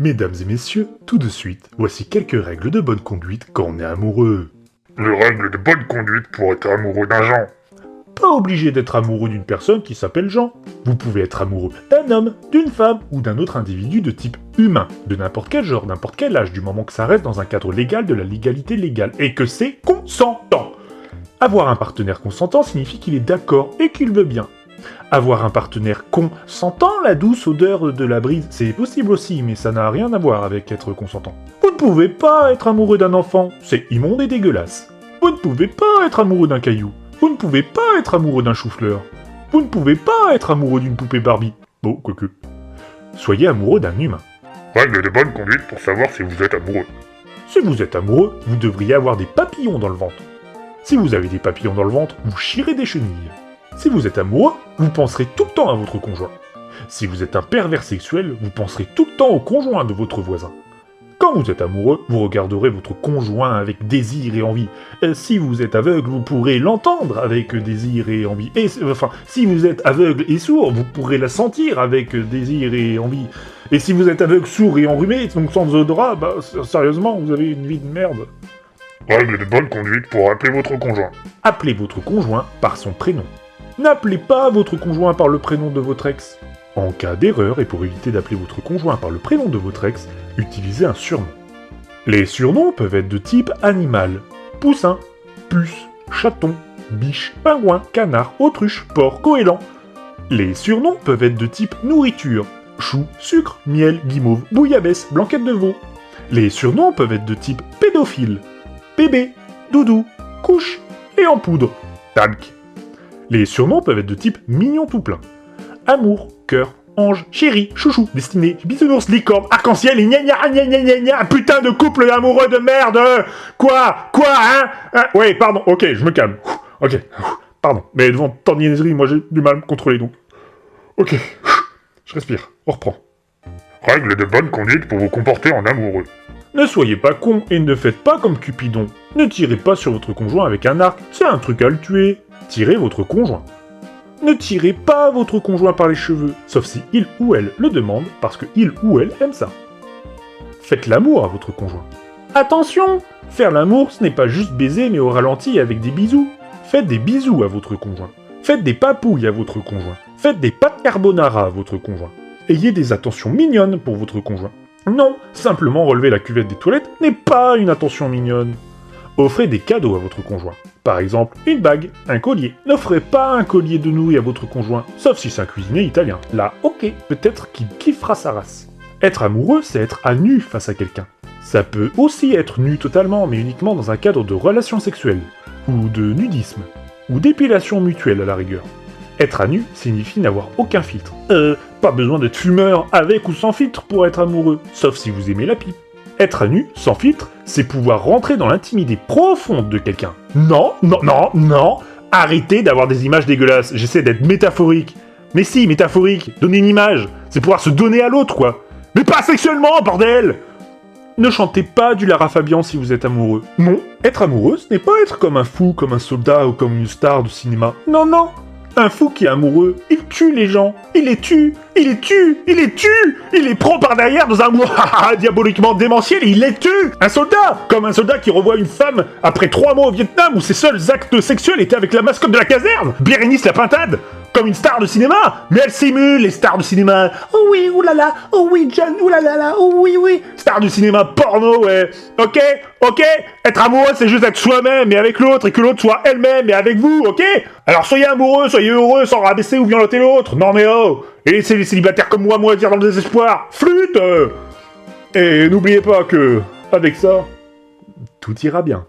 Mesdames et messieurs, tout de suite, voici quelques règles de bonne conduite quand on est amoureux. Les règles de bonne conduite pour être amoureux d'un Jean. Pas obligé d'être amoureux d'une personne qui s'appelle Jean. Vous pouvez être amoureux d'un homme, d'une femme ou d'un autre individu de type humain, de n'importe quel genre, n'importe quel âge, du moment que ça reste dans un cadre légal de la légalité légale et que c'est consentant. Avoir un partenaire consentant signifie qu'il est d'accord et qu'il veut bien. Avoir un partenaire consentant, la douce odeur de la brise, c'est possible aussi, mais ça n'a rien à voir avec être consentant. Vous ne pouvez pas être amoureux d'un enfant, c'est immonde et dégueulasse. Vous ne pouvez pas être amoureux d'un caillou. Vous ne pouvez pas être amoureux d'un chou-fleur. Vous ne pouvez pas être amoureux d'une poupée Barbie. Bon, quoique. Soyez amoureux d'un humain. Règles de bonne conduite pour savoir si vous êtes amoureux. Si vous êtes amoureux, vous devriez avoir des papillons dans le ventre. Si vous avez des papillons dans le ventre, vous chierez des chenilles. Si vous êtes amoureux, vous penserez tout le temps à votre conjoint. Si vous êtes un pervers sexuel, vous penserez tout le temps au conjoint de votre voisin. Quand vous êtes amoureux, vous regarderez votre conjoint avec désir et envie. Si vous êtes aveugle, vous pourrez l'entendre avec désir et envie. Si vous êtes aveugle et sourd, vous pourrez la sentir avec désir et envie. Et si vous êtes aveugle, sourd et enrhumé, donc sans odorat, sérieusement, vous avez une vie de merde. Règles de bonne conduite pour appeler votre conjoint. Appelez votre conjoint par son prénom. N'appelez pas votre conjoint par le prénom de votre ex. En cas d'erreur, et pour éviter d'appeler votre conjoint par le prénom de votre ex, utilisez un surnom. Les surnoms peuvent être de type animal, poussin, puce, chaton, biche, pingouin, canard, autruche, porc, goéland. Les surnoms peuvent être de type nourriture, chou, sucre, miel, guimauve, bouillabaisse, blanquette de veau. Les surnoms peuvent être de type pédophile, bébé, doudou, couche et en poudre, talc. Les surnoms peuvent être de type mignon tout plein. Amour, cœur, ange, chéri, chouchou, destiné, bisounours, licorne, arc-en-ciel et gna gna gna gna gna gna, putain de couple d'amoureux de merde. Quoi, hein? Ouais, pardon, ok, je me calme. Ok, pardon. Mais devant tant de niaiseries, moi j'ai du mal à me contrôler donc. Ok, je respire, on reprend. Règles de bonne conduite pour vous comporter en amoureux. Ne soyez pas con et ne faites pas comme Cupidon. Ne tirez pas sur votre conjoint avec un arc, c'est un truc à le tuer. Tirez votre conjoint. Ne tirez pas votre conjoint par les cheveux, sauf si il ou elle le demande, parce que il ou elle aime ça. Faites l'amour à votre conjoint. Attention! Faire l'amour, ce n'est pas juste baiser, mais au ralenti avec des bisous. Faites des bisous à votre conjoint. Faites des papouilles à votre conjoint. Faites des pâtes carbonara à votre conjoint. Ayez des attentions mignonnes pour votre conjoint. Non, simplement relever la cuvette des toilettes n'est pas une attention mignonne. Offrez des cadeaux à votre conjoint. Par exemple, une bague, un collier. N'offrez pas un collier de nouilles à votre conjoint, sauf si c'est un cuisinier italien. Là, ok, peut-être qu'il kiffera sa race. Être amoureux, c'est être à nu face à quelqu'un. Ça peut aussi être nu totalement, mais uniquement dans un cadre de relations sexuelles, ou de nudisme, ou d'épilation mutuelle à la rigueur. Être à nu signifie n'avoir aucun filtre. Pas besoin d'être fumeur avec ou sans filtre pour être amoureux, sauf si vous aimez la pipe. Être à nu, sans filtre, c'est pouvoir rentrer dans l'intimité profonde de quelqu'un. Non, arrêtez d'avoir des images dégueulasses, j'essaie d'être métaphorique. Mais si, métaphorique, donner une image, c'est pouvoir se donner à l'autre, quoi. Mais pas sexuellement, bordel! Ne chantez pas du Lara Fabian si vous êtes amoureux. Non, être amoureux, ce n'est pas être comme un fou, comme un soldat ou comme une star de cinéma. Non. Un fou qui est amoureux, il tue les gens, il les tue, il les prend par derrière dans un mois diaboliquement démentiel et il les tue. Un soldat, comme un soldat qui revoit une femme après 3 mois au Vietnam où ses seuls actes sexuels étaient avec la mascotte de la caserne, Bérénice la Pintade, comme une star de cinéma, mais elle simule les stars de cinéma. Oh oui, oulala, oh oui, John, oulala, oh oui. Star du cinéma porno, ouais. Ok, être amoureux, c'est juste être soi-même et avec l'autre, et que l'autre soit elle-même et avec vous, ok? Alors soyez amoureux, soyez heureux, sans rabaisser ou violenter l'autre. Non mais oh! Et laissez les célibataires comme moi dire dans le désespoir. Flûte! Et n'oubliez pas que, avec ça, tout ira bien.